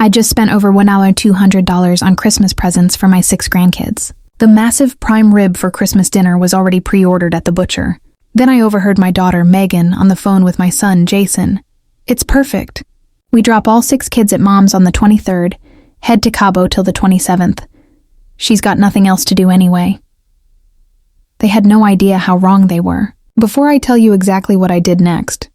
I just spent over $1,200 on Christmas presents for my 6 grandkids. The massive prime rib for Christmas dinner was already pre-ordered at the butcher. Then I overheard my daughter, Megan, on the phone with my son, Jason. It's perfect. We drop all 6 kids at Mom's on the 23rd, head to Cabo till the 27th. She's got nothing else to do anyway. They had no idea how wrong they were. Before I tell you exactly what I did next,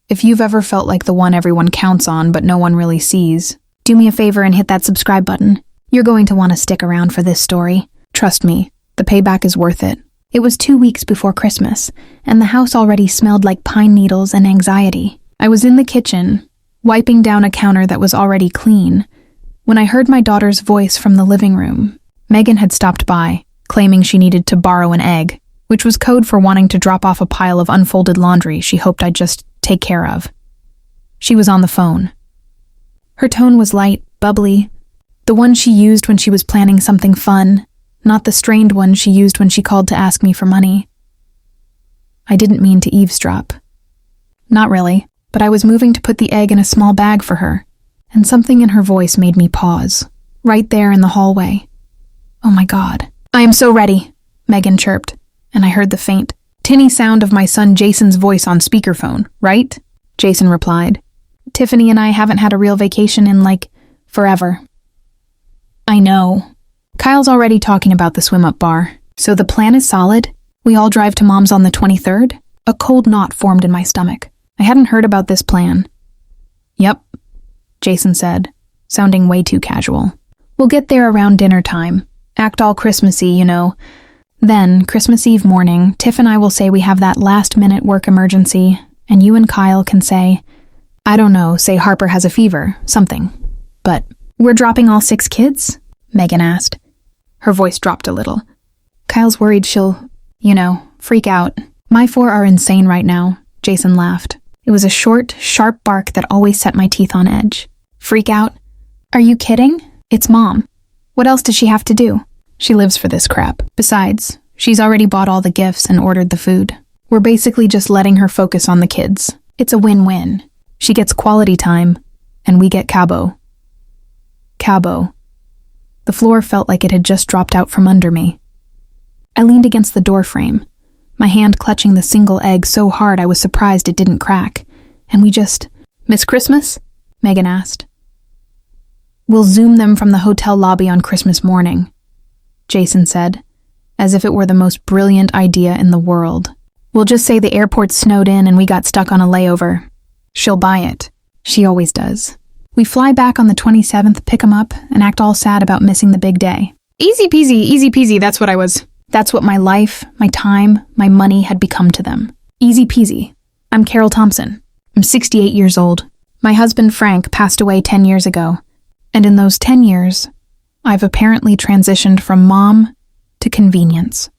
if you've ever felt like the one everyone counts on but no one really sees, do me a favor and hit that subscribe button. You're going to want to stick around for this story. Trust me, the payback is worth it. It was 2 weeks before Christmas, and the house already smelled like pine needles and anxiety. I was in the kitchen, wiping down a counter that was already clean, when I heard my daughter's voice from the living room. Megan had stopped by, claiming she needed to borrow an egg, which was code for wanting to drop off a pile of unfolded laundry she hoped I'd just take care of. She was on the phone. Her tone was light, bubbly, the one she used when she was planning something fun, not the strained one she used when she called to ask me for money. I didn't mean to eavesdrop. Not really, but I was moving to put the egg in a small bag for her, and something in her voice made me pause, right there in the hallway. Oh my God. I am so ready, Megan chirped, and I heard the faint, tinny sound of my son Jason's voice on speakerphone, right? Jason replied. Tiffany and I haven't had a real vacation in, forever. I know. Kyle's already talking about the swim-up bar. So the plan is solid? We all drive to Mom's on the 23rd? A cold knot formed in my stomach. I hadn't heard about this plan. Yep, Jason said, sounding way too casual. We'll get there around dinner time. Act all Christmassy, you know. Then, Christmas Eve morning, Tiff and I will say we have that last-minute work emergency, and you and Kyle can say, I don't know, say Harper has a fever, something. But, we're dropping all 6 kids? Megan asked. Her voice dropped a little. Kyle's worried she'll, freak out. My 4 are insane right now, Jason laughed. It was a short, sharp bark that always set my teeth on edge. Freak out? Are you kidding? It's Mom. What else does she have to do? She lives for this crap. Besides, she's already bought all the gifts and ordered the food. We're basically just letting her focus on the kids. It's a win-win. She gets quality time, and we get Cabo. Cabo. The floor felt like it had just dropped out from under me. I leaned against the door frame, my hand clutching the single egg so hard I was surprised it didn't crack, and we just... Miss Christmas? Megan asked. We'll Zoom them from the hotel lobby on Christmas morning, Jason said, as if it were the most brilliant idea in the world. We'll just say the airport snowed in and we got stuck on a layover. She'll buy it. She always does. We fly back on the 27th, pick 'em up, and act all sad about missing the big day. Easy peasy, that's what I was. That's what my life, my time, my money had become to them. Easy peasy. I'm Carol Thompson. I'm 68 years old. My husband Frank passed away 10 years ago, and in those 10 years, I've apparently transitioned from mom to convenience.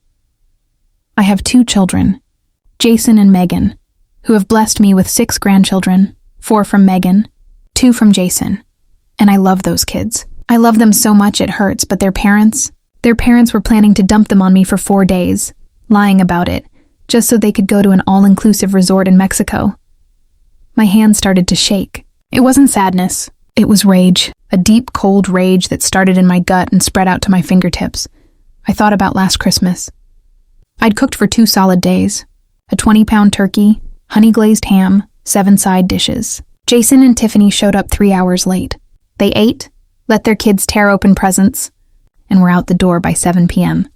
I have 2 children, Jason and Megan, who have blessed me with 6 grandchildren, 4 from Megan, 2 from Jason, and I love those kids. I love them so much it hurts, but their parents were planning to dump them on me for 4 days, lying about it, just so they could go to an all-inclusive resort in Mexico. My hands started to shake. It wasn't sadness, it was rage, a deep, cold rage that started in my gut and spread out to my fingertips. I thought about last Christmas. I'd cooked for 2 solid days, a 20-pound turkey, honey-glazed ham, 7 side dishes. Jason and Tiffany showed up 3 hours late. They ate, let their kids tear open presents, and were out the door by 7 p.m.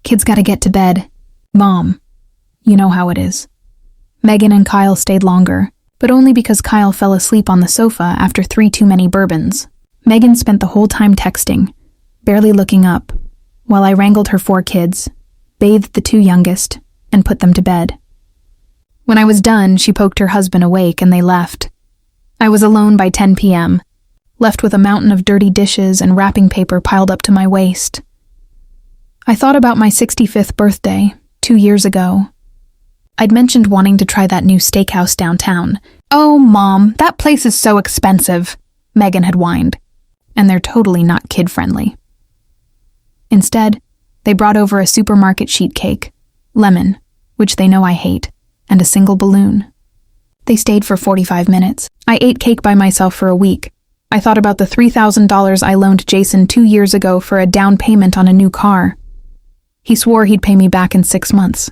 Kids gotta get to bed. Mom. You know how it is. Megan and Kyle stayed longer, but only because Kyle fell asleep on the sofa after 3 too many bourbons. Megan spent the whole time texting, barely looking up, while I wrangled her 4 kids, bathed the 2 youngest, and put them to bed. When I was done, she poked her husband awake and they left. I was alone by 10 p.m., left with a mountain of dirty dishes and wrapping paper piled up to my waist. I thought about my 65th birthday, 2 years ago. I'd mentioned wanting to try that new steakhouse downtown. Oh, Mom, that place is so expensive, Megan had whined, and they're totally not kid-friendly. Instead, they brought over a supermarket sheet cake, lemon, which they know I hate, and a single balloon. They stayed for 45 minutes. I ate cake by myself for a week, I thought about the $3,000 I loaned Jason 2 years ago for a down payment on a new car. He swore he'd pay me back in 6 months.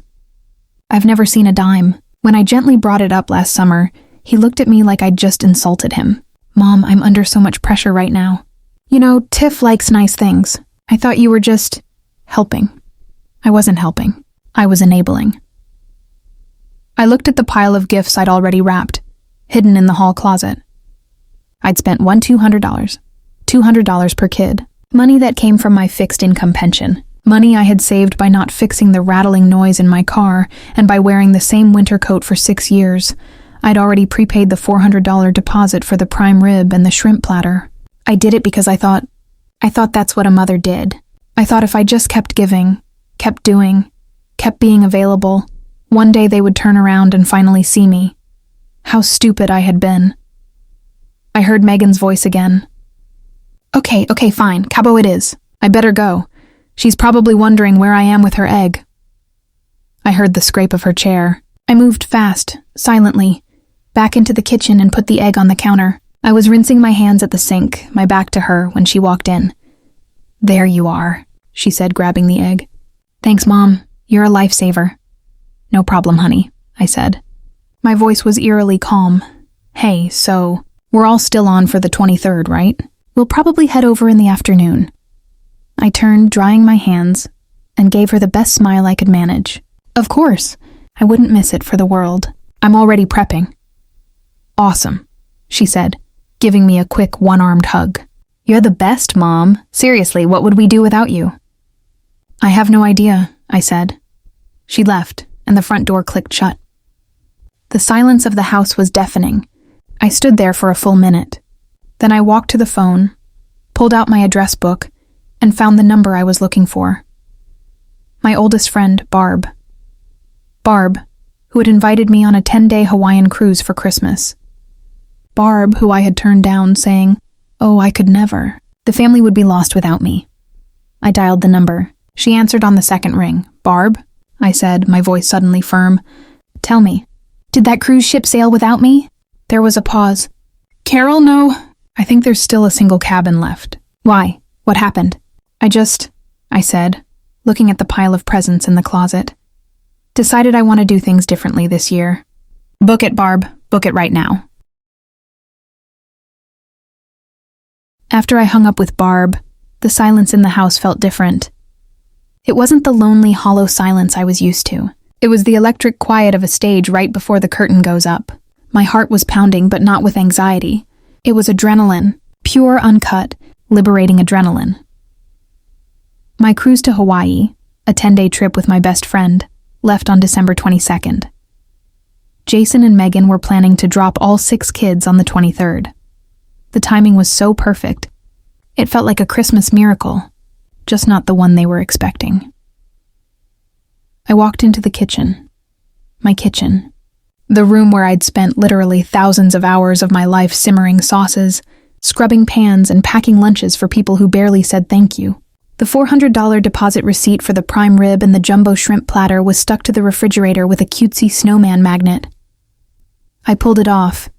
I've never seen a dime. When I gently brought it up last summer, he looked at me like I'd just insulted him. Mom, I'm under so much pressure right now. You know, Tiff likes nice things. I thought you were just helping. I wasn't helping. I was enabling. I looked at the pile of gifts I'd already wrapped, hidden in the hall closet. I'd spent $200. $200 per kid. Money that came from my fixed income pension. Money I had saved by not fixing the rattling noise in my car and by wearing the same winter coat for 6 years. I'd already prepaid the $400 deposit for the prime rib and the shrimp platter. I did it because I thought that's what a mother did. I thought if I just kept giving, kept doing, kept being available, one day they would turn around and finally see me. How stupid I had been. I heard Megan's voice again. Okay, fine, Cabo it is. I better go. She's probably wondering where I am with her egg. I heard the scrape of her chair. I moved fast, silently, back into the kitchen and put the egg on the counter. I was rinsing my hands at the sink, my back to her, when she walked in. There you are, she said, grabbing the egg. Thanks, Mom. You're a lifesaver. No problem, honey, I said. My voice was eerily calm. Hey, so, we're all still on for the 23rd, right? We'll probably head over in the afternoon. I turned, drying my hands, and gave her the best smile I could manage. Of course, I wouldn't miss it for the world. I'm already prepping. Awesome, she said, giving me a quick one-armed hug. You're the best, Mom. Seriously, what would we do without you? I have no idea, I said. She left, and the front door clicked shut. The silence of the house was deafening. I stood there for a full minute. Then I walked to the phone, pulled out my address book, and found the number I was looking for. My oldest friend, Barb. Barb, who had invited me on a 10-day Hawaiian cruise for Christmas. Barb, who I had turned down, saying, "Oh, I could never. The family would be lost without me." I dialed the number. She answered on the second ring. "Barb?" I said, my voice suddenly firm. "Tell me, did that cruise ship sail without me?" There was a pause. "Carol, no. I think there's still a single cabin left." "Why? What happened?" I said, looking at the pile of presents in the closet. "Decided I want to do things differently this year." "Book it, Barb. Book it right now." After I hung up with Barb, the silence in the house felt different. It wasn't the lonely, hollow silence I was used to. It was the electric quiet of a stage right before the curtain goes up. My heart was pounding, but not with anxiety. It was adrenaline, pure, uncut, liberating adrenaline. My cruise to Hawaii, a 10-day trip with my best friend, left on December 22nd. Jason and Megan were planning to drop all 6 kids on the 23rd. The timing was so perfect. It felt like a Christmas miracle, just not the one they were expecting. I walked into the kitchen. My kitchen. The room where I'd spent literally thousands of hours of my life simmering sauces, scrubbing pans, and packing lunches for people who barely said thank you. The $400 deposit receipt for the prime rib and the jumbo shrimp platter was stuck to the refrigerator with a cutesy snowman magnet. I pulled it off,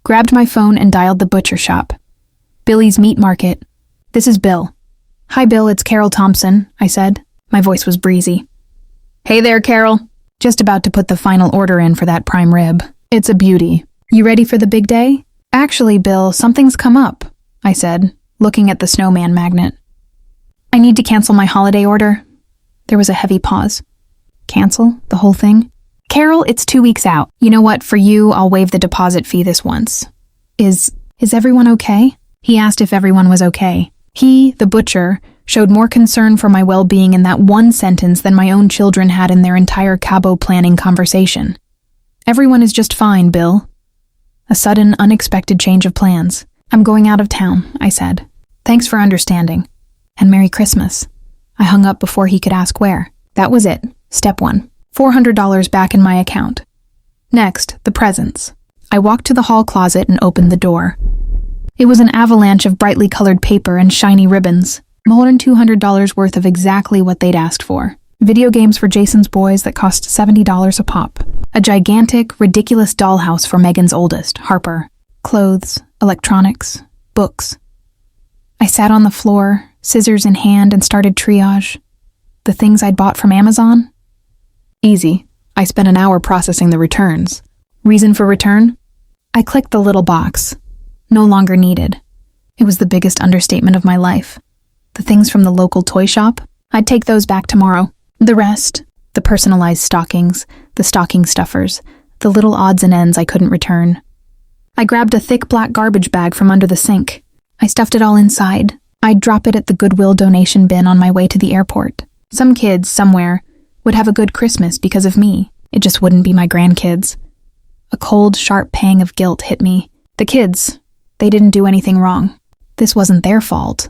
grabbed my phone, and dialed the butcher shop. "Billy's Meat Market. This is Bill." "Hi, Bill, it's Carol Thompson," I said. My voice was breezy. "Hey there, Carol. Just about to put the final order in for that prime rib. It's a beauty. You ready for the big day?" "Actually, Bill, something's come up," I said, looking at the snowman magnet. "I need to cancel my holiday order." There was a heavy pause. "Cancel? The whole thing?" "Carol, it's 2 weeks out. You know what, for you, I'll waive the deposit fee this once." Is everyone okay?" He asked if everyone was okay. He, the butcher, showed more concern for my well-being in that one sentence than my own children had in their entire Cabo planning conversation. "Everyone is just fine, Bill." A sudden, unexpected change of plans. "I'm going out of town," I said. "Thanks for understanding. And Merry Christmas." I hung up before he could ask where. That was it. Step 1. $400 back in my account. Next, the presents. I walked to the hall closet and opened the door. It was an avalanche of brightly colored paper and shiny ribbons. More than $200 worth of exactly what they'd asked for. Video games for Jason's boys that cost $70 a pop. A gigantic, ridiculous dollhouse for Megan's oldest, Harper. Clothes, electronics, books. I sat on the floor, scissors in hand, and started triage. The things I'd bought from Amazon? Easy. I spent an hour processing the returns. Reason for return? I clicked the little box. No longer needed. It was the biggest understatement of my life. The things from the local toy shop? I'd take those back tomorrow. The rest, the personalized stockings, the stocking stuffers, the little odds and ends I couldn't return. I grabbed a thick black garbage bag from under the sink. I stuffed it all inside. I'd drop it at the Goodwill donation bin on my way to the airport. Some kids, somewhere, would have a good Christmas because of me. It just wouldn't be my grandkids. A cold, sharp pang of guilt hit me. The kids, they didn't do anything wrong. This wasn't their fault.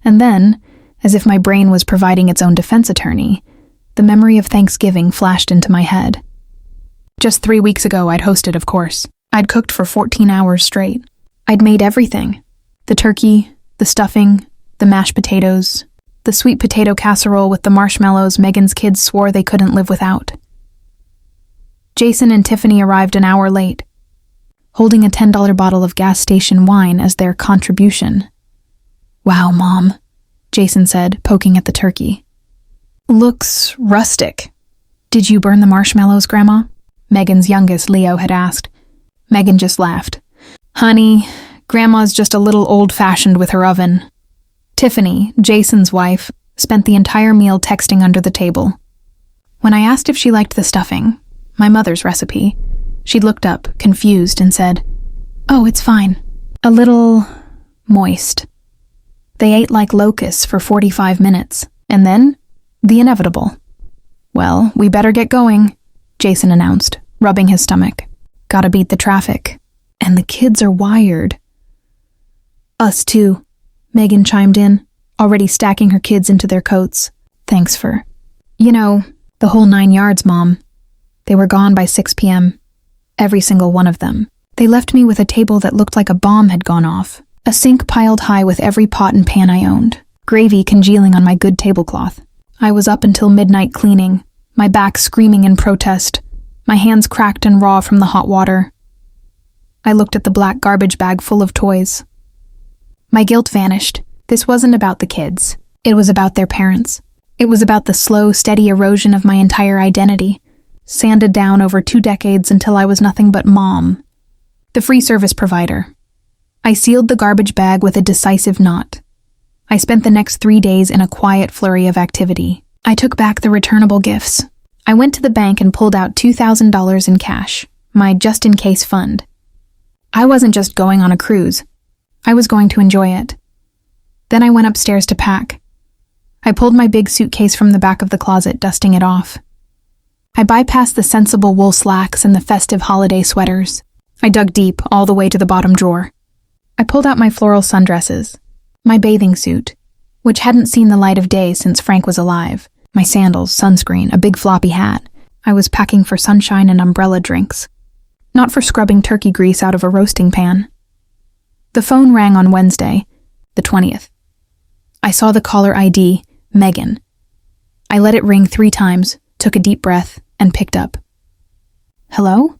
And then, as if my brain was providing its own defense attorney, the memory of Thanksgiving flashed into my head. Just 3 weeks ago, I'd hosted, of course. I'd cooked for 14 hours straight. I'd made everything. The turkey, the stuffing, the mashed potatoes, the sweet potato casserole with the marshmallows Megan's kids swore they couldn't live without. Jason and Tiffany arrived an hour late, holding a $10 bottle of gas station wine as their contribution. "Wow, Mom," Jason said, poking at the turkey. "Looks rustic." "Did you burn the marshmallows, Grandma?" Megan's youngest, Leo, had asked. Megan just laughed. "Honey, Grandma's just a little old-fashioned with her oven." Tiffany, Jason's wife, spent the entire meal texting under the table. When I asked if she liked the stuffing, my mother's recipe, she looked up, confused, and said, "Oh, it's fine. A little moist." They ate like locusts for 45 minutes, and then, the inevitable. "Well, we better get going," Jason announced, rubbing his stomach. "Gotta beat the traffic. And the kids are wired." "Us too," Megan chimed in, already stacking her kids into their coats. "Thanks for, the whole 9 yards, Mom." They were gone by 6 p.m. Every single one of them. They left me with a table that looked like a bomb had gone off. A sink piled high with every pot and pan I owned. Gravy congealing on my good tablecloth. I was up until midnight cleaning, my back screaming in protest, my hands cracked and raw from the hot water. I looked at the black garbage bag full of toys. My guilt vanished. This wasn't about the kids. It was about their parents. It was about the slow, steady erosion of my entire identity, sanded down over 2 decades until I was nothing but Mom, the free service provider. I sealed the garbage bag with a decisive knot. I spent the next 3 days in a quiet flurry of activity. I took back the returnable gifts. I went to the bank and pulled out $2,000 in cash, my just-in-case fund. I wasn't just going on a cruise. I was going to enjoy it. Then I went upstairs to pack. I pulled my big suitcase from the back of the closet, dusting it off. I bypassed the sensible wool slacks and the festive holiday sweaters. I dug deep, all the way to the bottom drawer. I pulled out my floral sundresses, my bathing suit, which hadn't seen the light of day since Frank was alive, my sandals, sunscreen, a big floppy hat. I was packing for sunshine and umbrella drinks, not for scrubbing turkey grease out of a roasting pan. The phone rang on Wednesday, the 20th. I saw the caller ID, Megan. I let it ring 3 times, took a deep breath, and picked up. "Hello?"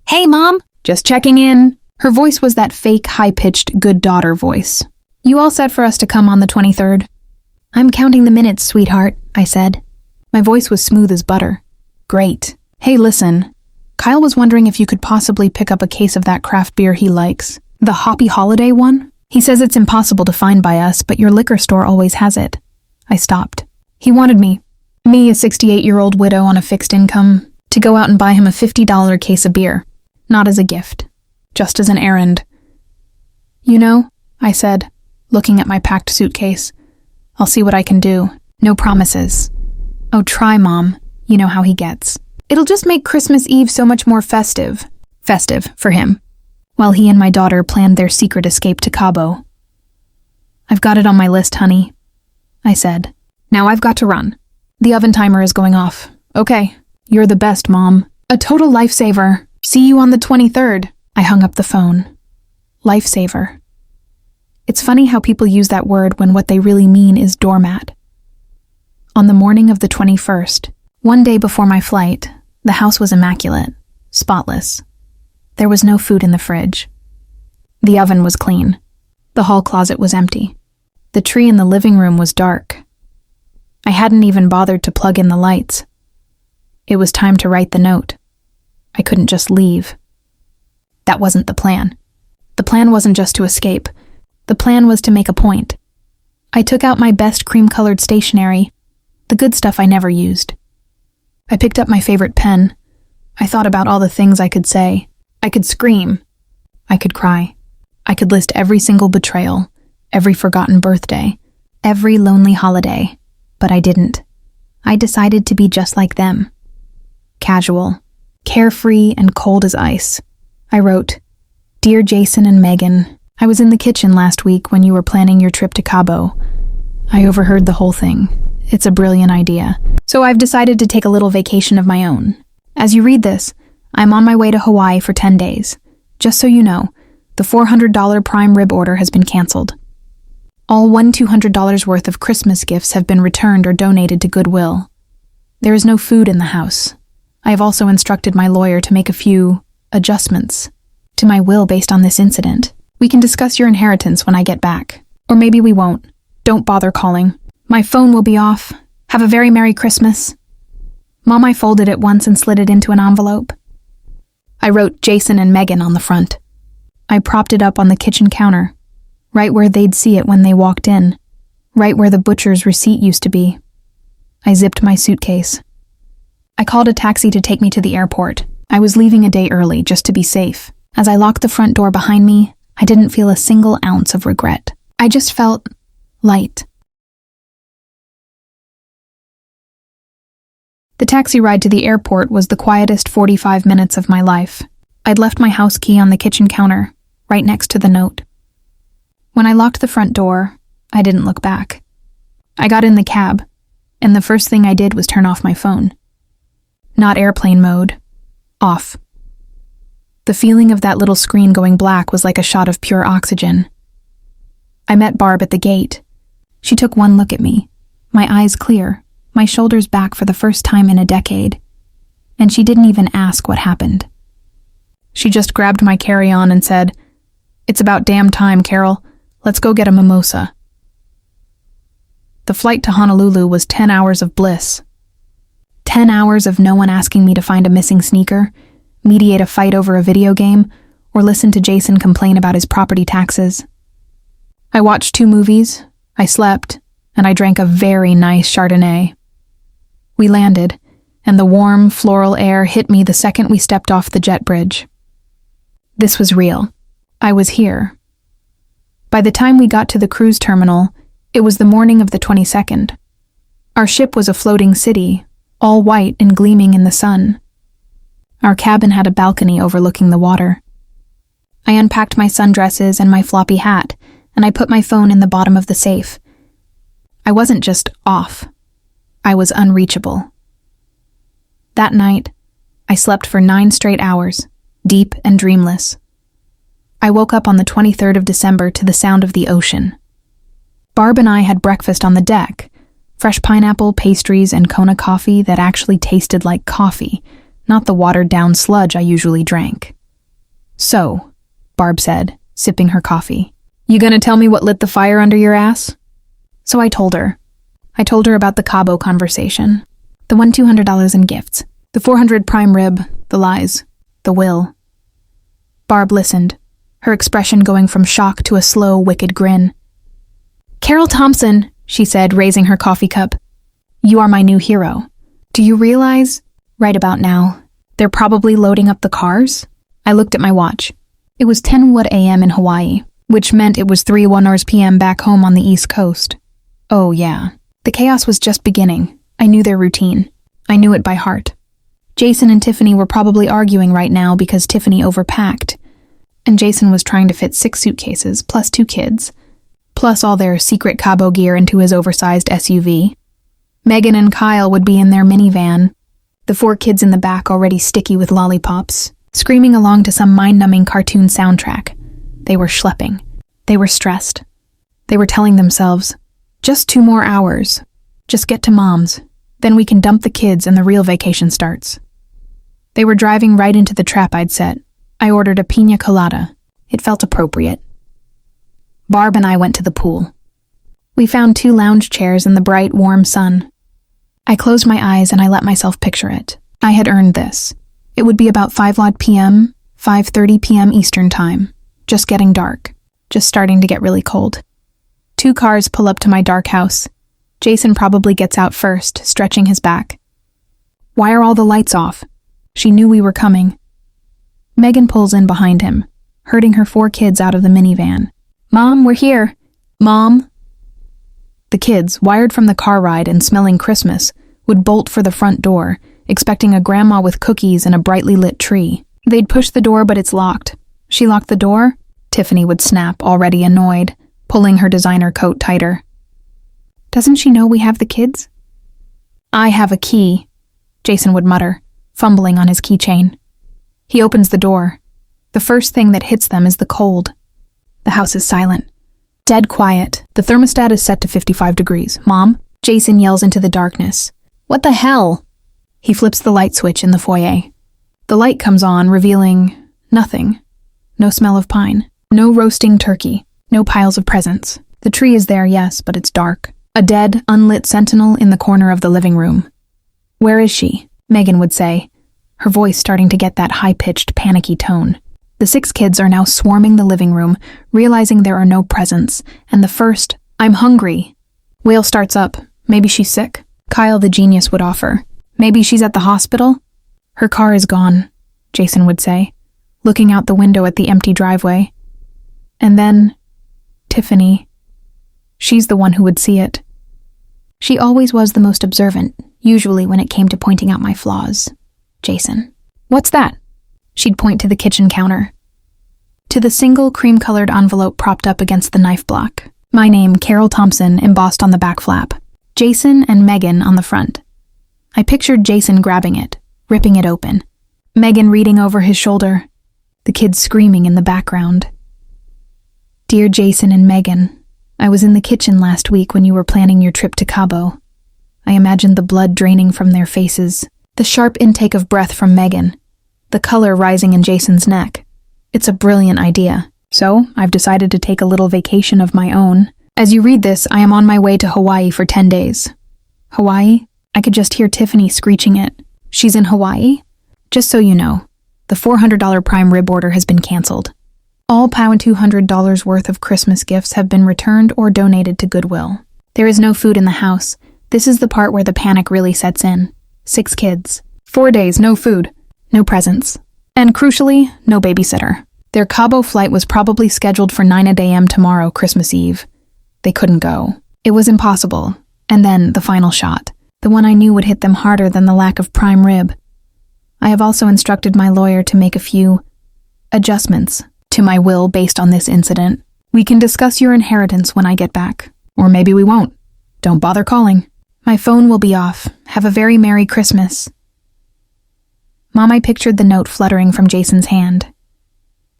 "Hey, Mom. Just checking in." Her voice was that fake, high-pitched, good daughter voice. "You all set for us to come on the 23rd? "I'm counting the minutes, sweetheart," I said. My voice was smooth as butter. "Great. Hey, listen. Kyle was wondering if you could possibly pick up a case of that craft beer he likes. The Hoppy Holiday one? He says it's impossible to find by us, but your liquor store always has it." I stopped. He wanted me, a 68-year-old widow on a fixed income, to go out and buy him a $50 case of beer. Not as a gift. Just as an errand. I said, looking at my packed suitcase. "I'll see what I can do. No promises." "Oh, try, Mom. You know how he gets. It'll just make Christmas Eve so much more festive." Festive, for him. While he and my daughter planned their secret escape to Cabo. "I've got it on my list, honey," I said. "Now I've got to run. The oven timer is going off." "Okay. You're the best, Mom. A total lifesaver. See you on the 23rd. I hung up the phone. Lifesaver. It's funny how people use that word when what they really mean is doormat. On the morning of the 21st, 1 day before my flight, the house was immaculate, spotless. There was no food in the fridge. The oven was clean. The hall closet was empty. The tree in the living room was dark. I hadn't even bothered to plug in the lights. It was time to write the note. I couldn't just leave. That wasn't the plan. The plan wasn't just to escape. The plan was to make a point. I took out my best cream-colored stationery, the good stuff I never used. I picked up my favorite pen. I thought about all the things I could say. I could scream. I could cry. I could list every single betrayal, every forgotten birthday, every lonely holiday, but I didn't. I decided to be just like them. Casual, carefree, and cold as ice. I wrote, "Dear Jason and Megan, I was in the kitchen last week when you were planning your trip to Cabo. I overheard the whole thing. It's a brilliant idea. So I've decided to take a little vacation of my own. As you read this, I'm on my way to Hawaii for 10 days. Just so you know, the $400 prime rib order has been canceled. All $200 worth of Christmas gifts have been returned or donated to Goodwill. There is no food in the house. I have also instructed my lawyer to make a few adjustments to my will based on this incident. We can discuss your inheritance when I get back. Or maybe we won't. Don't bother calling. My phone will be off. Have a very Merry Christmas." Mom, I folded it once and slid it into an envelope. I wrote Jason and Megan on the front. I propped it up on the kitchen counter, right where they'd see it when they walked in, right where the butcher's receipt used to be. I zipped my suitcase. I called a taxi to take me to the airport. I was leaving a day early just to be safe. As I locked the front door behind me, I didn't feel a single ounce of regret. I just felt light. The taxi ride to the airport was the quietest 45 minutes of my life. I'd left my house key on the kitchen counter, right next to the note. When I locked the front door, I didn't look back. I got in the cab, and the first thing I did was turn off my phone. Not airplane mode. Off. The feeling of that little screen going black was like a shot of pure oxygen. I met Barb at the gate. She took one look at me, my eyes clear, my shoulders back for the first time in a decade, and she didn't even ask what happened. She just grabbed my carry-on and said, "It's about damn time, Carol. Let's go get a mimosa." The flight to Honolulu was 10 hours of bliss. 10 hours of no one asking me to find a missing sneaker, mediate a fight over a video game, or listen to Jason complain about his property taxes. I watched 2 movies, I slept, and I drank a very nice Chardonnay. We landed, and the warm, floral air hit me the second we stepped off the jet bridge. This was real. I was here. By the time we got to the cruise terminal, it was the morning of the 22nd. Our ship was a floating city, all white and gleaming in the sun. Our cabin had a balcony overlooking the water. I unpacked my sundresses and my floppy hat, and I put my phone in the bottom of the safe. I wasn't just off. I was unreachable. That night, I slept for 9 straight hours, deep and dreamless. I woke up on the 23rd of December to the sound of the ocean. Barb and I had breakfast on the deck, fresh pineapple, pastries, and Kona coffee that actually tasted like coffee, not the watered-down sludge I usually drank. "So," Barb said, sipping her coffee, "you gonna tell me what lit the fire under your ass?" So I told her. I told her about the Cabo conversation, the $200 in gifts, the 400 prime rib, the lies, the will. Barb listened, her expression going from shock to a slow, wicked grin. "Carol Thompson," she said, raising her coffee cup, "you are my new hero. Do you realize, right about now, they're probably loading up the cars?" I looked at my watch. It was 10:00 a.m. in Hawaii, which meant it was 3:00 p.m. back home on the East Coast. Oh yeah. The chaos was just beginning. I knew their routine. I knew it by heart. Jason and Tiffany were probably arguing right now because Tiffany overpacked, and Jason was trying to fit 6 suitcases, plus 2 kids, plus all their secret Cabo gear into his oversized SUV. Megan and Kyle would be in their minivan, the 4 kids in the back already sticky with lollipops, screaming along to some mind-numbing cartoon soundtrack. They were schlepping. They were stressed. They were telling themselves, "Just 2 more hours. Just get to Mom's. Then we can dump the kids and the real vacation starts." They were driving right into the trap I'd set. I ordered a piña colada. It felt appropriate. Barb and I went to the pool. We found 2 lounge chairs in the bright, warm sun. I closed my eyes and I let myself picture it. I had earned this. It would be about 5 p.m., 5:30 p.m. Eastern Time. Just getting dark. Just starting to get really cold. 2 cars pull up to my dark house. Jason probably gets out first, stretching his back. Why are all the lights off? She knew we were coming. Megan pulls in behind him, herding her 4 kids out of the minivan. Mom, we're here. Mom. The kids, wired from the car ride and smelling Christmas, would bolt for the front door, expecting a grandma with cookies and a brightly lit tree. They'd push the door, but it's locked. She locked the door? Tiffany would snap, already annoyed, pulling her designer coat tighter. Doesn't she know we have the kids? I have a key, Jason would mutter, fumbling on his keychain. He opens the door. The first thing that hits them is the cold. The house is silent. Dead quiet. The thermostat is set to 55 degrees. Mom? Jason yells into the darkness. What the hell? He flips the light switch in the foyer. The light comes on, revealing nothing. No smell of pine. No roasting turkey. No piles of presents. The tree is there, yes, but it's dark. A dead, unlit sentinel in the corner of the living room. Where is she? Megan would say, her voice starting to get that high-pitched, panicky tone. The 6 kids are now swarming the living room, realizing there are no presents, and the first, I'm hungry. Wail starts up. Maybe she's sick. Kyle the genius would offer. Maybe she's at the hospital? Her car is gone, Jason would say, looking out the window at the empty driveway. And then, Tiffany. She's the one who would see it. She always was the most observant, usually when it came to pointing out my flaws. Jason. What's that? She'd point to the kitchen counter. To the single cream-colored envelope propped up against the knife block. My name, Carol Thompson, embossed on the back flap. Jason and Megan on the front. I pictured Jason grabbing it, ripping it open. Megan reading over his shoulder. The kids screaming in the background. Dear Jason and Megan, I was in the kitchen last week when you were planning your trip to Cabo. I imagined the blood draining from their faces, the sharp intake of breath from Megan, the color rising in Jason's neck. It's a brilliant idea, so I've decided to take a little vacation of my own. As you read this, I am on my way to Hawaii for 10 days. Hawaii? I could just hear Tiffany screeching it. She's in Hawaii? Just so you know, the $400 prime rib order has been canceled. All $200 worth of Christmas gifts have been returned or donated to Goodwill. There is no food in the house. This is the part where the panic really sets in. 6 kids. 4 days, no food. No presents. And crucially, no babysitter. Their Cabo flight was probably scheduled for 9 a.m. tomorrow, Christmas Eve. They couldn't go. It was impossible. And then the final shot. The one I knew would hit them harder than the lack of prime rib. I have also instructed my lawyer to make a few adjustments to my will based on this incident. We can discuss your inheritance when I get back. Or maybe we won't. Don't bother calling. My phone will be off. Have a very Merry Christmas. Mom, I pictured the note fluttering from Jason's hand.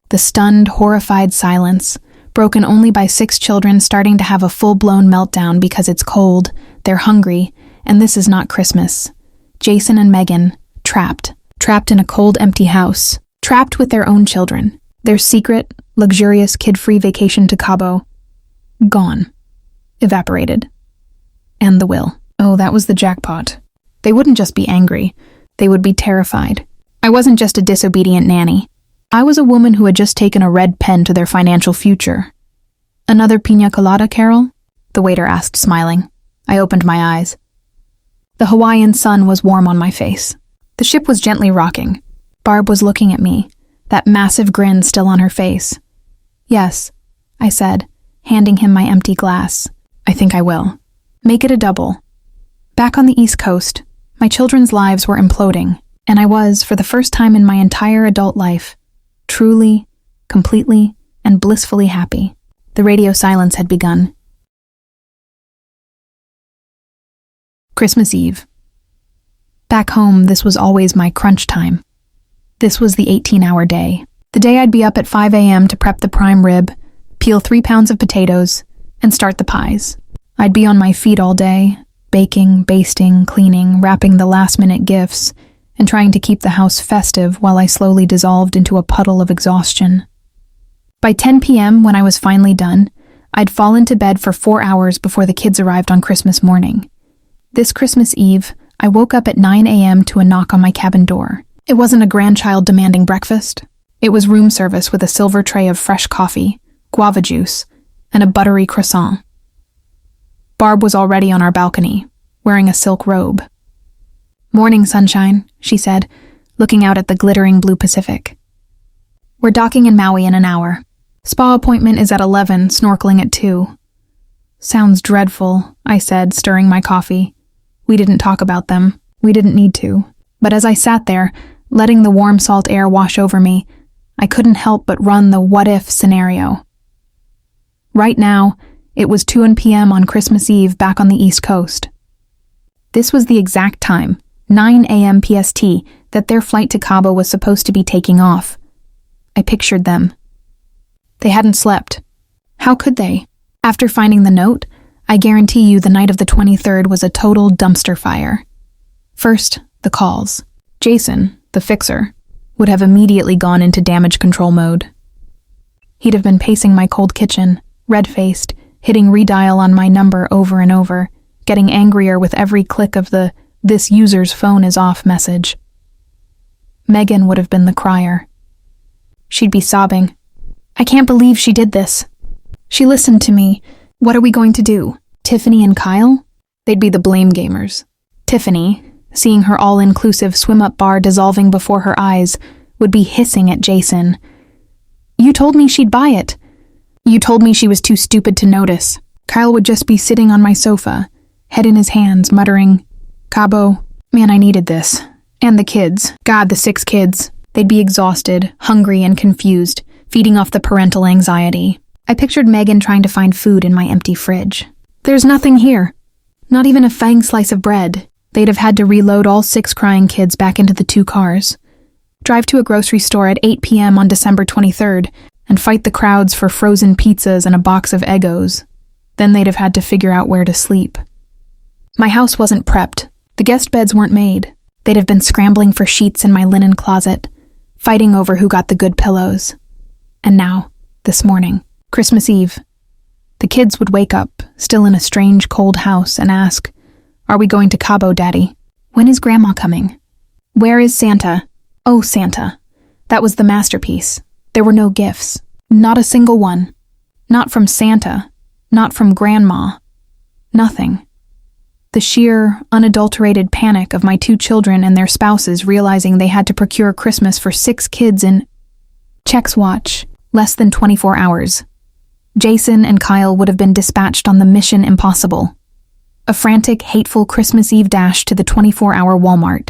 The stunned, horrified silence, broken only by 6 children starting to have a full-blown meltdown because it's cold, they're hungry, and this is not Christmas. Jason and Megan, trapped in a cold, empty house, trapped with their own children. Their secret, luxurious, kid-free vacation to Cabo. Gone. Evaporated. And the will. Oh, that was the jackpot. They wouldn't just be angry. They would be terrified. I wasn't just a disobedient nanny. I was a woman who had just taken a red pen to their financial future. Another piña colada, Carol? The waiter asked, smiling. I opened my eyes. The Hawaiian sun was warm on my face. The ship was gently rocking. Barb was looking at me, that massive grin still on her face. Yes, I said, handing him my empty glass. I think I will. Make it a double. Back on the East Coast, my children's lives were imploding, and I was, for the first time in my entire adult life, truly, completely, and blissfully happy. The radio silence had begun. Christmas Eve. Back home, this was always my crunch time. This was the 18-hour day. The day I'd be up at 5 a.m. to prep the prime rib, peel 3 pounds of potatoes, and start the pies. I'd be on my feet all day, baking, basting, cleaning, wrapping the last-minute gifts, and trying to keep the house festive while I slowly dissolved into a puddle of exhaustion. By 10 p.m., when I was finally done, I'd fall into bed for 4 hours before the kids arrived on Christmas morning. This Christmas Eve, I woke up at 9 a.m. to a knock on my cabin door. It wasn't a grandchild demanding breakfast. It was room service with a silver tray of fresh coffee, guava juice, and a buttery croissant. Barb was already on our balcony, wearing a silk robe. "Morning, sunshine," she said, looking out at the glittering blue Pacific. "We're docking in Maui in an hour. Spa appointment is at 11, snorkeling at 2. "Sounds dreadful," I said, stirring my coffee. We didn't talk about them. We didn't need to. But as I sat there, letting the warm salt air wash over me, I couldn't help but run the what-if scenario. Right now, it was 2 p.m. on Christmas Eve back on the East Coast. This was the exact time, 9 a.m. PST, that their flight to Cabo was supposed to be taking off. I pictured them. They hadn't slept. How could they? After finding the note, I guarantee you the night of the 23rd was a total dumpster fire. First, the calls. Jason, the fixer, would have immediately gone into damage control mode. He'd have been pacing my cold kitchen, red-faced, hitting redial on my number over and over, getting angrier with every click of the "this user's phone is off" message. Megan would have been the crier. She'd be sobbing. "I can't believe she did this. She listened to me. What are we going to do? Tiffany and Kyle?" They'd be the blame gamers. Tiffany, seeing her all-inclusive swim-up bar dissolving before her eyes, would be hissing at Jason. "You told me she'd buy it. You told me she was too stupid to notice." Kyle would just be sitting on my sofa, head in his hands, muttering, "Cabo, man, I needed this. And the kids. God, the 6 kids." They'd be exhausted, hungry, and confused, feeding off the parental anxiety. I pictured Megan trying to find food in my empty fridge. "There's nothing here. Not even a fang slice of bread." They'd have had to reload all 6 crying kids back into the 2 cars, drive to a grocery store at 8 p.m. on December 23rd, and fight the crowds for frozen pizzas and a box of Eggos. Then they'd have had to figure out where to sleep. My house wasn't prepped. The guest beds weren't made. They'd have been scrambling for sheets in my linen closet, fighting over who got the good pillows. And now, this morning, Christmas Eve, the kids would wake up, still in a strange, cold house, and ask, "Are we going to Cabo, Daddy? When is Grandma coming? Where is Santa? Oh, Santa." That was the masterpiece. There were no gifts. Not a single one. Not from Santa. Not from Grandma. Nothing. The sheer, unadulterated panic of my 2 children and their spouses realizing they had to procure Christmas for 6 kids in checks watch, less than 24 hours. Jason and Kyle would have been dispatched on the mission impossible. A frantic, hateful Christmas Eve dash to the 24-hour Walmart.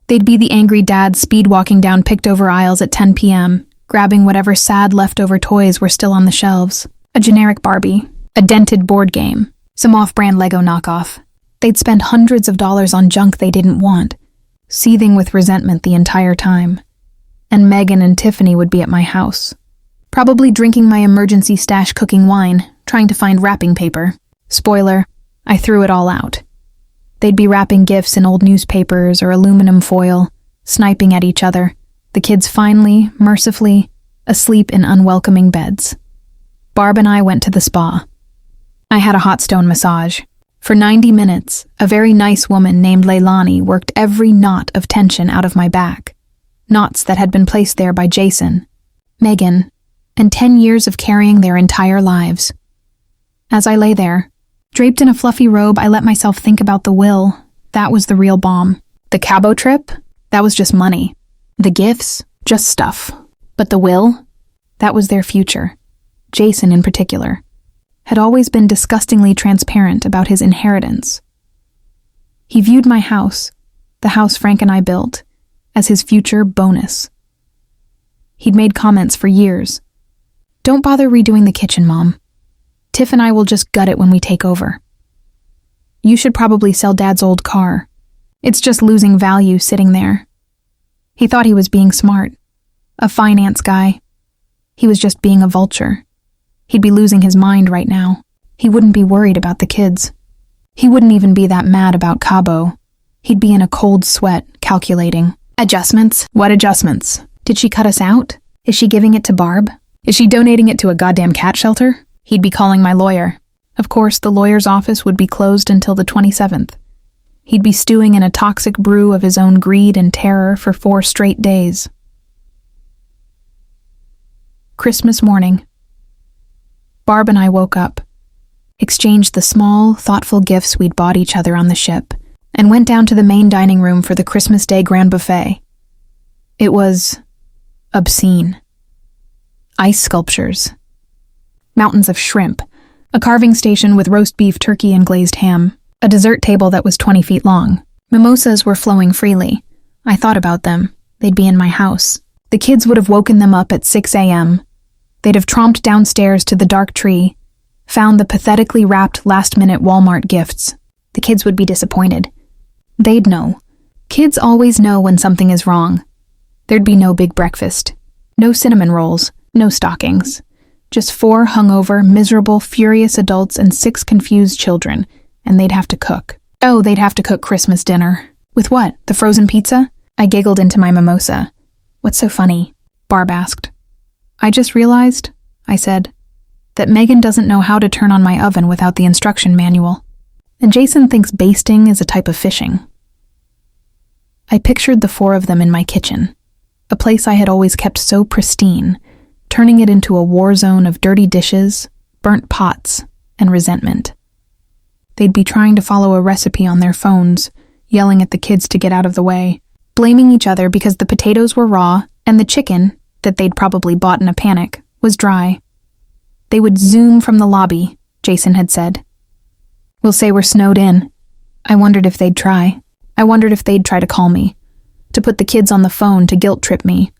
They'd be the angry dad speed-walking down picked-over aisles at 10 p.m., grabbing whatever sad leftover toys were still on the shelves. A generic Barbie, a dented board game, some off-brand Lego knockoff. They'd spend hundreds of dollars on junk they didn't want, seething with resentment the entire time. And Megan and Tiffany would be at my house, probably drinking my emergency stash cooking wine, trying to find wrapping paper. Spoiler, I threw it all out. They'd be wrapping gifts in old newspapers or aluminum foil, sniping at each other, the kids finally, mercifully, asleep in unwelcoming beds. Barb and I went to the spa. I had a hot stone massage. For 90 minutes, a very nice woman named Leilani worked every knot of tension out of my back, knots that had been placed there by Jason, Megan, and 10 years of carrying their entire lives. As I lay there, draped in a fluffy robe, I let myself think about the will. That was the real bomb. The Cabo trip? That was just money. The gifts? Just stuff. But the will? That was their future. Jason, in particular, had always been disgustingly transparent about his inheritance. He viewed my house, the house Frank and I built, as his future bonus. He'd made comments for years. "Don't bother redoing the kitchen, Mom. Tiff and I will just gut it when we take over. You should probably sell Dad's old car. It's just losing value sitting there." He thought he was being smart. A finance guy. He was just being a vulture. He'd be losing his mind right now. He wouldn't be worried about the kids. He wouldn't even be that mad about Cabo. He'd be in a cold sweat, calculating. Adjustments? What adjustments? Did she cut us out? Is she giving it to Barb? Is she donating it to a goddamn cat shelter? He'd be calling my lawyer. Of course, the lawyer's office would be closed until the 27th. He'd be stewing in a toxic brew of his own greed and terror for 4 straight days. Christmas morning. Barb and I woke up, exchanged the small, thoughtful gifts we'd bought each other on the ship, and went down to the main dining room for the Christmas Day grand buffet. It was obscene. Ice sculptures, mountains of shrimp, a carving station with roast beef, turkey, and glazed ham, a dessert table that was 20 feet long. Mimosas were flowing freely. I thought about them. They'd be in my house. The kids would have woken them up at 6 a.m. They'd have tromped downstairs to the dark tree, found the pathetically wrapped last-minute Walmart gifts. The kids would be disappointed. They'd know. Kids always know when something is wrong. There'd be no big breakfast. No cinnamon rolls. No stockings. Just 4 hungover, miserable, furious adults and 6 confused children, and they'd have to cook. Oh, they'd have to cook Christmas dinner. With what? The frozen pizza? I giggled into my mimosa. What's so funny? Barb asked. I just realized, I said, that Megan doesn't know how to turn on my oven without the instruction manual. And Jason thinks basting is a type of fishing. I pictured the 4 of them in my kitchen, a place I had always kept so pristine, turning it into a war zone of dirty dishes, burnt pots, and resentment. They'd be trying to follow a recipe on their phones, yelling at the kids to get out of the way, blaming each other because the potatoes were raw and the chicken, that they'd probably bought in a panic, was dry. They would zoom from the lobby, Jason had said. We'll say we're snowed in. I wondered if they'd try. I wondered if they'd try to call me, to put the kids on the phone to guilt trip me.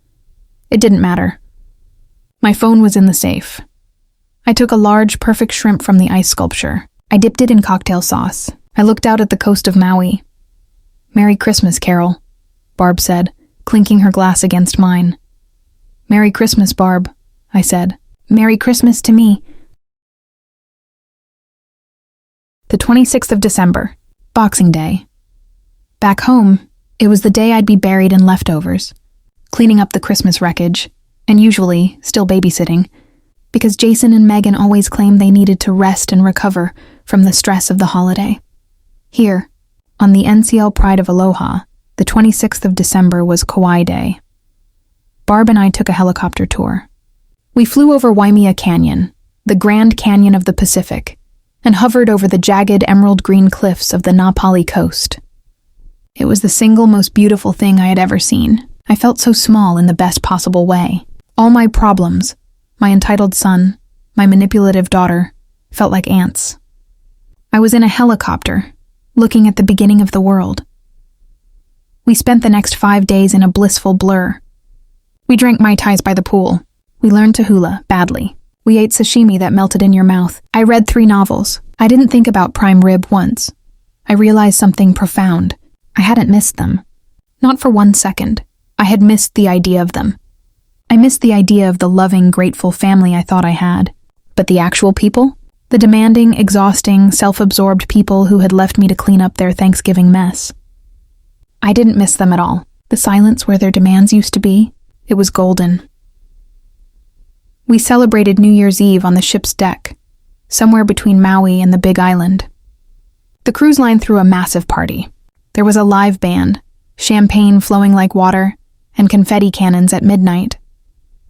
It didn't matter. My phone was in the safe. I took a large, perfect shrimp from the ice sculpture. I dipped it in cocktail sauce. I looked out at the coast of Maui. Merry Christmas, Carol, Barb said, clinking her glass against mine. Merry Christmas, Barb, I said. Merry Christmas to me. The 26th of December, Boxing Day. Back home, it was the day I'd be buried in leftovers, cleaning up the Christmas wreckage, and usually still babysitting, because Jason and Megan always claimed they needed to rest and recover from the stress of the holiday. Here, on the NCL Pride of Aloha, the 26th of December was Kauai Day. Barb and I took a helicopter tour. We flew over Waimea Canyon, the Grand Canyon of the Pacific, and hovered over the jagged emerald green cliffs of the Na Pali coast. It was the single most beautiful thing I had ever seen. I felt so small in the best possible way. All my problems, my entitled son, my manipulative daughter, felt like ants. I was in a helicopter, looking at the beginning of the world. We spent the next 5 days in a blissful blur. We drank Mai Tais by the pool. We learned to hula, badly. We ate sashimi that melted in your mouth. I read 3 novels. I didn't think about prime rib once. I realized something profound. I hadn't missed them. Not for 1 second. I had missed the idea of them. I missed the idea of the loving, grateful family I thought I had. But the actual people? The demanding, exhausting, self-absorbed people who had left me to clean up their Thanksgiving mess. I didn't miss them at all. The silence where their demands used to be, it was golden. We celebrated New Year's Eve on the ship's deck, somewhere between Maui and the Big Island. The cruise line threw a massive party. There was a live band, champagne flowing like water, and confetti cannons at midnight.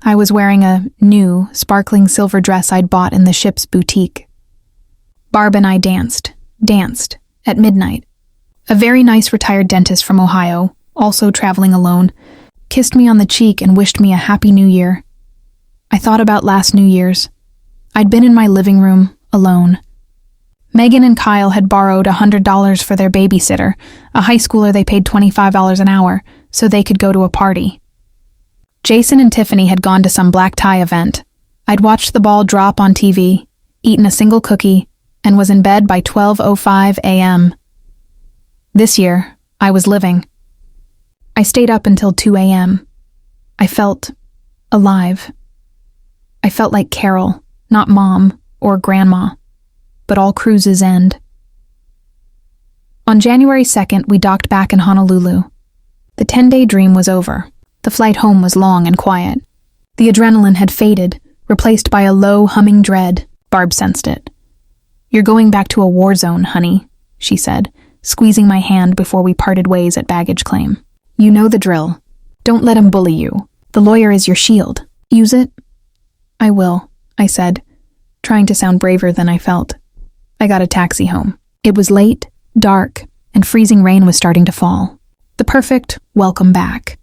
I was wearing a new, sparkling silver dress I'd bought in the ship's boutique. Barb and I danced, at midnight. A very nice retired dentist from Ohio, also traveling alone, kissed me on the cheek and wished me a happy new year. I thought about last New Year's. I'd been in my living room, alone. Megan and Kyle had borrowed $100 for their babysitter, a high schooler they paid $25 an hour, so they could go to a party. Jason and Tiffany had gone to some black tie event. I'd watched the ball drop on TV, eaten a single cookie, and was in bed by 12:05 a.m. This year, I was living. I stayed up until 2 a.m. I felt alive. I felt like Carol, not Mom or Grandma, but all cruises end. On January 2nd, we docked back in Honolulu. The 10-day dream was over. The flight home was long and quiet. The adrenaline had faded, replaced by a low, humming dread. Barb sensed it. "You're going back to a war zone, honey," she said, squeezing my hand before we parted ways at baggage claim. "You know the drill. Don't let him bully you. The lawyer is your shield. Use it?" "I will," I said, trying to sound braver than I felt. I got a taxi home. It was late, dark, and freezing rain was starting to fall. The perfect welcome back.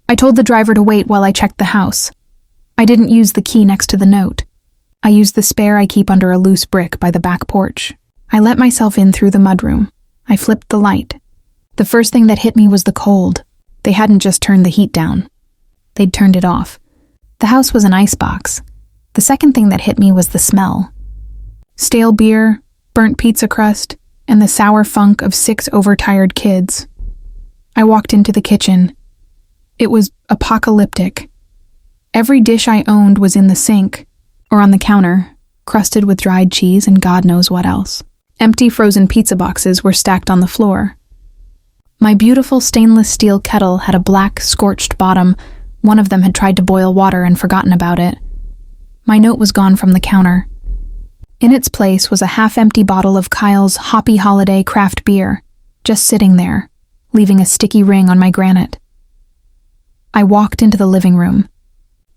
I told the driver to wait while I checked the house. I didn't use the key next to the note. I used the spare I keep under a loose brick by the back porch. I let myself in through the mudroom. I flipped the light. The first thing that hit me was the cold. They hadn't just turned the heat down. They'd turned it off. The house was an icebox. The second thing that hit me was the smell. Stale beer, burnt pizza crust, and the sour funk of 6 overtired kids. I walked into the kitchen. It was apocalyptic. Every dish I owned was in the sink, or on the counter, crusted with dried cheese and God knows what else. Empty frozen pizza boxes were stacked on the floor. My beautiful stainless steel kettle had a black, scorched bottom. One of them had tried to boil water and forgotten about it. My note was gone from the counter. In its place was a half-empty bottle of Kyle's Hoppy Holiday craft beer, just sitting there, leaving a sticky ring on my granite. I walked into the living room.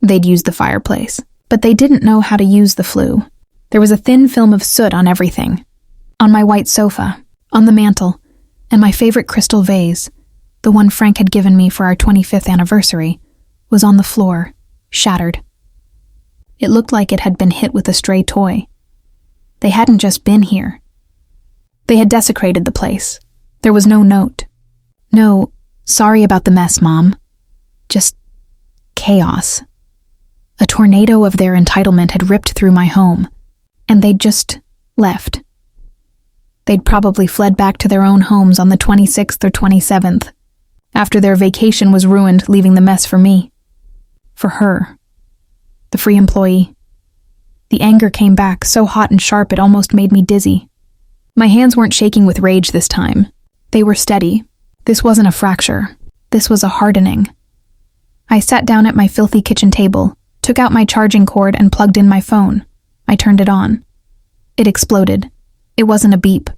They'd used the fireplace, but they didn't know how to use the flue. There was a thin film of soot on everything. On my white sofa, on the mantel, and my favorite crystal vase, the one Frank had given me for our 25th anniversary, was on the floor, shattered. It looked like it had been hit with a stray toy. They hadn't just been here. They had desecrated the place. There was no note. No, "Sorry about the mess, Mom." Just chaos. A tornado of their entitlement had ripped through my home, and they'd just left. They'd probably fled back to their own homes on the 26th or 27th, after their vacation was ruined, leaving the mess for me. For her. The free employee. The anger came back, so hot and sharp it almost made me dizzy. My hands weren't shaking with rage this time. They were steady. This wasn't a fracture. This was a hardening. I sat down at my filthy kitchen table, took out my charging cord and plugged in my phone. I turned it on. It exploded. It wasn't a beep.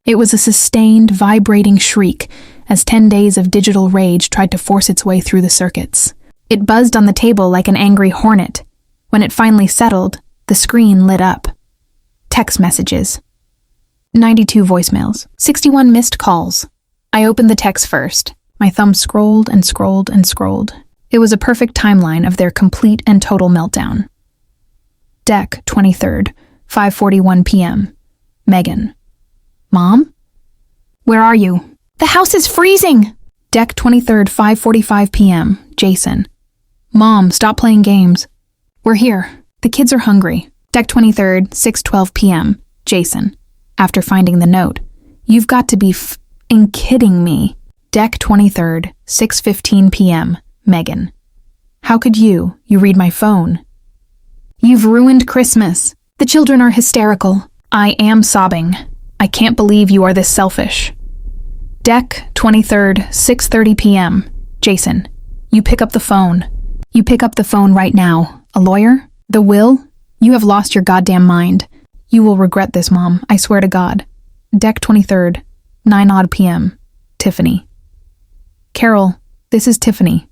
It was a sustained, vibrating shriek as 10 days of digital rage tried to force its way through the circuits. It buzzed on the table like an angry hornet. When it finally settled, the screen lit up. Text messages. 92 voicemails. 61 missed calls. I opened the text first. My thumb scrolled and scrolled and scrolled. It was a perfect timeline of their complete and total meltdown. Deck, 23rd, 5:41 p.m. Megan. "Mom? Where are you? The house is freezing!" Deck, 23rd, 5:45 p.m. Jason. "Mom, stop playing games. We're here. The kids are hungry." Deck, 23rd, 6:12 p.m. Jason. After finding the note. "You've got to be f***ing kidding me." Deck, 23rd, 6:15 p.m. Megan. "How could you read my phone? You've ruined Christmas. The children are hysterical. I am sobbing. I can't believe you are this selfish." Deck, 23rd, 6:30 p.m. Jason. "You pick up the phone. You pick up the phone right now. A lawyer? The will? You have lost your goddamn mind. You will regret this, Mom. I swear to God." Deck, 23rd, 9 p.m. Tiffany. "Carol, this is Tiffany.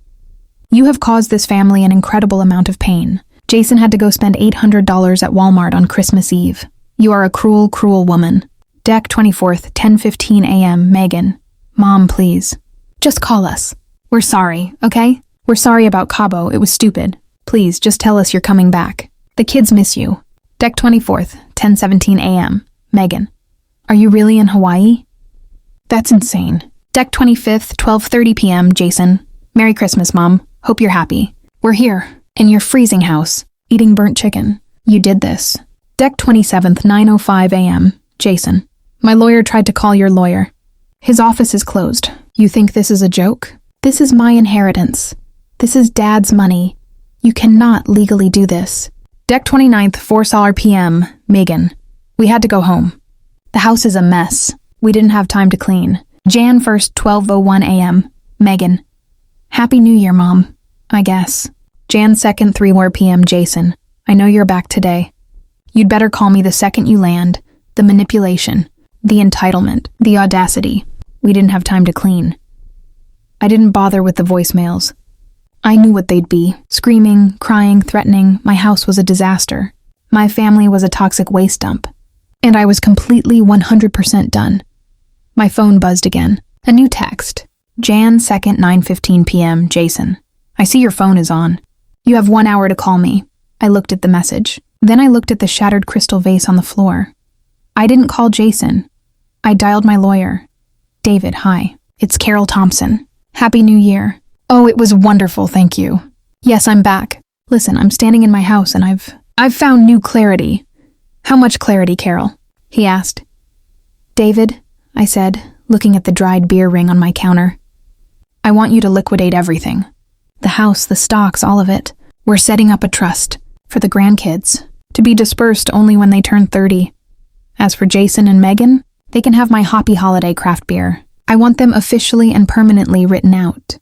You have caused this family an incredible amount of pain. Jason had to go spend $800 at Walmart on Christmas Eve. You are a cruel, cruel woman." Deck, 24th, 10:15 a.m. Megan. "Mom, please. Just call us. We're sorry, okay? We're sorry about Cabo. It was stupid. Please, just tell us you're coming back. The kids miss you." Deck, 24th, 10:17 a.m. Megan. "Are you really in Hawaii? That's insane." Deck, 25th, 12:30 p.m. Jason. "Merry Christmas, Mom. Hope you're happy. We're here, in your freezing house, eating burnt chicken. You did this." Deck, 27th, 9:05 a.m. Jason. "My lawyer tried to call your lawyer. His office is closed. You think this is a joke? This is my inheritance. This is Dad's money. You cannot legally do this." Deck, 29th, 4 p.m. Megan. "We had to go home. The house is a mess. We didn't have time to clean." Jan 1st, 12:01 a.m. Megan. "Happy New Year, Mom. I guess." Jan 2nd, 3 p.m. Jason. "I know you're back today. You'd better call me the second you land. The manipulation, the entitlement, the audacity. We didn't have time to clean. I didn't bother with the voicemails. I knew what they'd be. Screaming, crying, threatening. My house was a disaster. My family was a toxic waste dump. And I was completely 100% done. My phone buzzed again. A new text. Jan 2nd, 9:15 p.m., Jason. I see your phone is on. You have 1 hour to call me. I looked at the message. Then I looked at the shattered crystal vase on the floor. I didn't call Jason. I dialed my lawyer. David, hi. It's Carol Thompson. Happy New Year. Oh, it was wonderful, thank you. Yes, I'm back. Listen, I'm standing in my house and I've found new clarity. How much clarity, Carol? He asked. David, I said, looking at the dried beer ring on my counter. I want you to liquidate everything. The house, the stocks, all of it. We're setting up a trust for the grandkids to be dispersed only when they turn 30. As for Jason and Megan, they can have my Hoppy Holiday craft beer. I want them officially and permanently written out.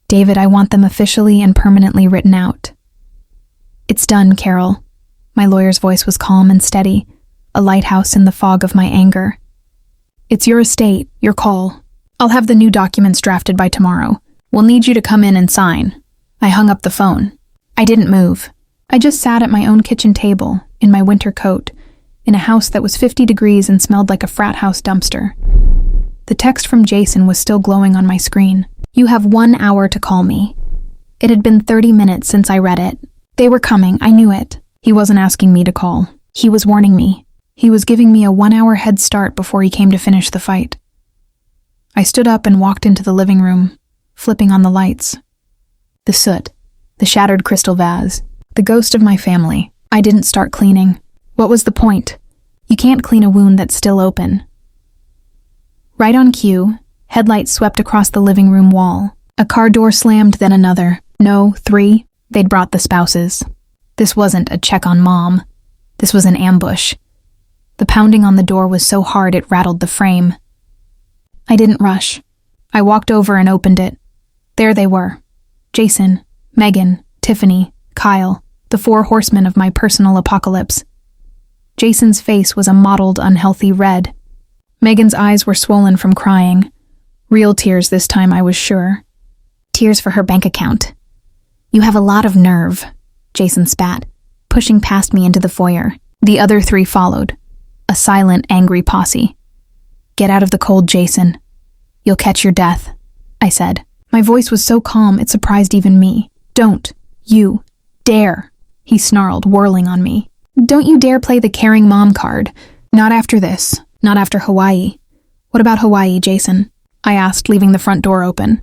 David, I want them officially and permanently written out. It's done, Carol. My lawyer's voice was calm and steady, a lighthouse in the fog of my anger. It's your estate, your call. I'll have the new documents drafted by tomorrow. We'll need you to come in and sign. I hung up the phone. I didn't move. I just sat at my own kitchen table, in my winter coat, in a house that was 50 degrees and smelled like a frat house dumpster. The text from Jason was still glowing on my screen. You have 1 hour to call me. It had been 30 minutes since I read it. They were coming, I knew it. He wasn't asking me to call. He was warning me. He was giving me a 1 hour head start before he came to finish the fight. I stood up and walked into the living room, flipping on the lights. The soot, the shattered crystal vase, the ghost of my family. I didn't start cleaning. What was the point? You can't clean a wound that's still open. Right on cue, headlights swept across the living room wall. A car door slammed, then another. No, 3. They'd brought the spouses. This wasn't a check on Mom. This was an ambush. The pounding on the door was so hard it rattled the frame. I didn't rush. I walked over and opened it. There they were. Jason, Megan, Tiffany, Kyle, the 4 horsemen of my personal apocalypse. Jason's face was a mottled, unhealthy red. Megan's eyes were swollen from crying. Real tears this time, I was sure. Tears for her bank account. You have a lot of nerve, Jason spat, pushing past me into the foyer. The other 3 followed. A silent, angry posse. Get out of the cold, Jason. You'll catch your death, I said. My voice was so calm it surprised even me. Don't you dare, he snarled, whirling on me. Don't you dare play the caring mom card. Not after this. Not after Hawaii. What about Hawaii, Jason? I asked, leaving the front door open.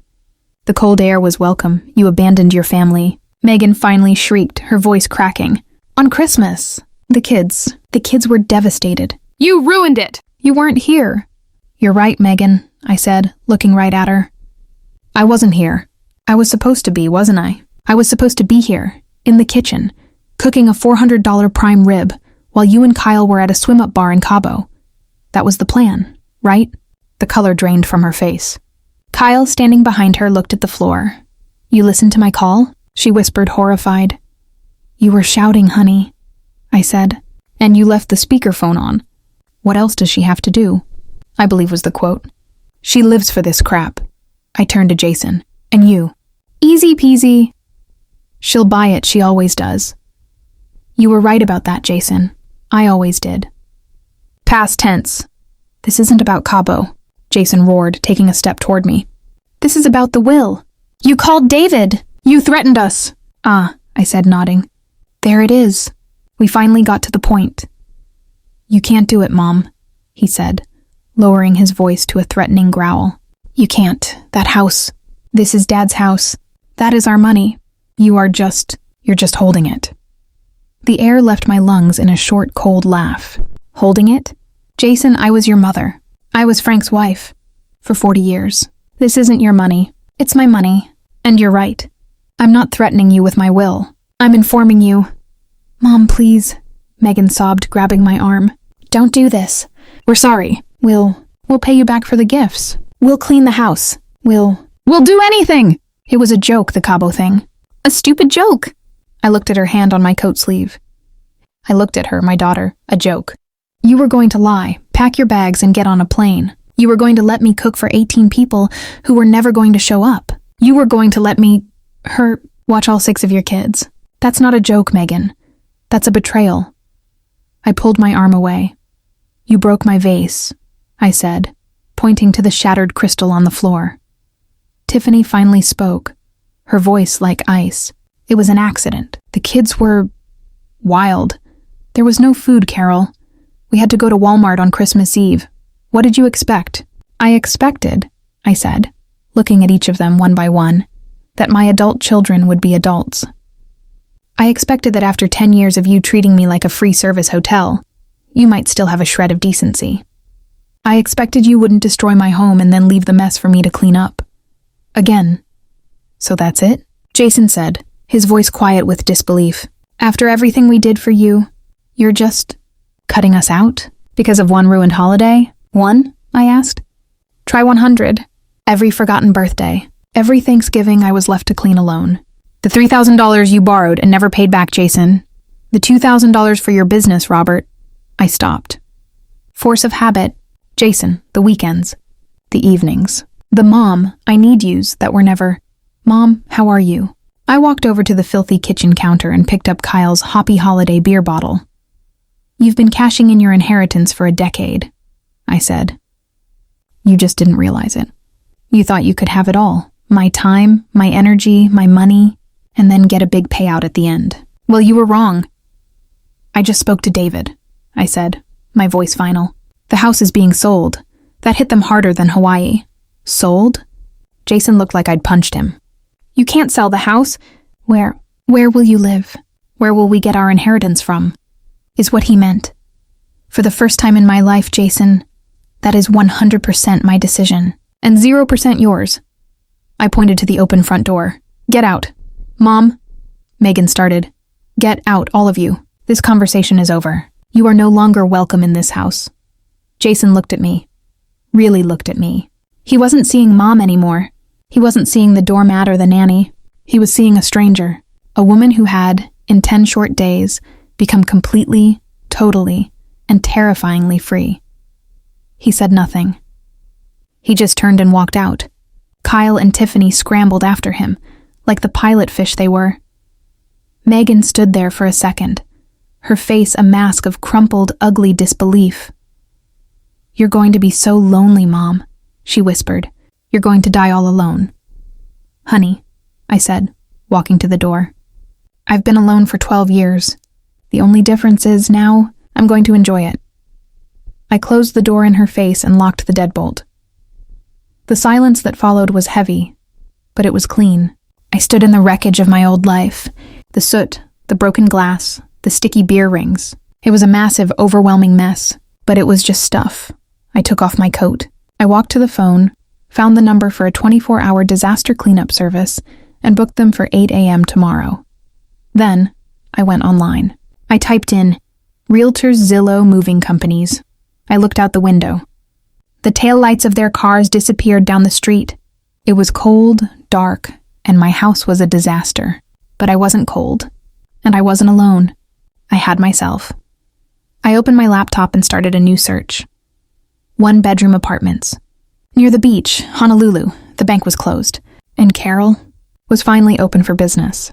The cold air was welcome. You abandoned your family. Megan finally shrieked, her voice cracking. On Christmas. The kids were devastated. You ruined it! You weren't here. You're right, Megan, I said, looking right at her. I wasn't here. I was supposed to be, wasn't I? I was supposed to be here, in the kitchen, cooking a $400 prime rib, while you and Kyle were at a swim-up bar in Cabo. That was the plan, right? The color drained from her face. Kyle, standing behind her, looked at the floor. You listened to my call? She whispered, horrified. You were shouting, honey, I said. And you left the speakerphone on. What else does she have to do? I believe was the quote. She lives for this crap. I turned to Jason. And you? Easy peasy. She'll buy it, she always does. You were right about that, Jason. I always did. Past tense. This isn't about Cabo, Jason roared, taking a step toward me. This is about the will. You called David. You threatened us. Ah, I said, nodding. There it is. We finally got to the point. You can't do it, Mom, he said, lowering his voice to a threatening growl. You can't. That house. This is Dad's house. That is our money. You're just holding it. The air left my lungs in a short, cold laugh. Holding it? Jason, I was your mother. I was Frank's wife. For 40 years. This isn't your money. It's my money. And you're right. I'm not threatening you with my will. I'm informing you. Mom, please, Megan sobbed, grabbing my arm. Don't do this. We're sorry. We'll pay you back for the gifts. We'll clean the house. We'll do anything. It was a joke, the Cabo thing. A stupid joke. I looked at her hand on my coat sleeve. I looked at her, my daughter, a joke. You were going to lie, pack your bags, and get on a plane. You were going to let me cook for 18 people who were never going to show up. You were going to let me, watch all 6 of your kids. That's not a joke, Megan. That's a betrayal. I pulled my arm away. You broke my vase, I said, pointing to the shattered crystal on the floor. Tiffany finally spoke, her voice like ice. It was an accident. The kids were wild. There was no food, Carol. We had to go to Walmart on Christmas Eve. What did you expect? I expected, I said, looking at each of them one by one, that my adult children would be adults. I expected that after 10 years of you treating me like a free service hotel, you might still have a shred of decency. I expected you wouldn't destroy my home and then leave the mess for me to clean up. Again. So that's it? Jason said, his voice quiet with disbelief. After everything we did for you, you're just cutting us out? Because of one ruined holiday? 1? I asked. Try 100. Every forgotten birthday. Every Thanksgiving I was left to clean alone. The $3,000 you borrowed and never paid back, Jason. The $2,000 for your business, Robert. I stopped. Force of habit. Jason, the weekends. The evenings. The mom, I need yous that were never. Mom, how are you? I walked over to the filthy kitchen counter and picked up Kyle's Hoppy Holiday beer bottle. You've been cashing in your inheritance for a decade, I said. You just didn't realize it. You thought you could have it all. My time, my energy, my money, and then get a big payout at the end. Well, you were wrong. I just spoke to David, I said, my voice final. The house is being sold. That hit them harder than Hawaii. Sold? Jason looked like I'd punched him. You can't sell the house. Where will you live? Where will we get our inheritance from? Is what he meant. For the first time in my life, Jason, that is 100% my decision. And 0% yours. I pointed to the open front door. Get out. Mom, Megan started. Get out, all of you. This conversation is over. You are no longer welcome in this house. Jason looked at me. Really looked at me. He wasn't seeing Mom anymore. He wasn't seeing the doormat or the nanny. He was seeing a stranger. A woman who had, in 10 short days, become completely, totally, and terrifyingly free. He said nothing. He just turned and walked out. Kyle and Tiffany scrambled after him, like the pilot fish they were. Megan stood there for a second, her face a mask of crumpled, ugly disbelief. You're going to be so lonely, Mom, she whispered. You're going to die all alone. Honey, I said, walking to the door. I've been alone for 12 years. The only difference is now I'm going to enjoy it. I closed the door in her face and locked the deadbolt. The silence that followed was heavy, but it was clean. I stood in the wreckage of my old life. The soot, the broken glass, the sticky beer rings. It was a massive, overwhelming mess, but it was just stuff. I took off my coat. I walked to the phone, found the number for a 24-hour disaster cleanup service, and booked them for 8 a.m. tomorrow. Then, I went online. I typed in, Realtors Zillow Moving Companies. I looked out the window. The taillights of their cars disappeared down the street. It was cold, dark, and my house was a disaster. But I wasn't cold, and I wasn't alone. I had myself. I opened my laptop and started a new search. 1-bedroom apartments. Near the beach, Honolulu, the bank was closed, and Carol was finally open for business.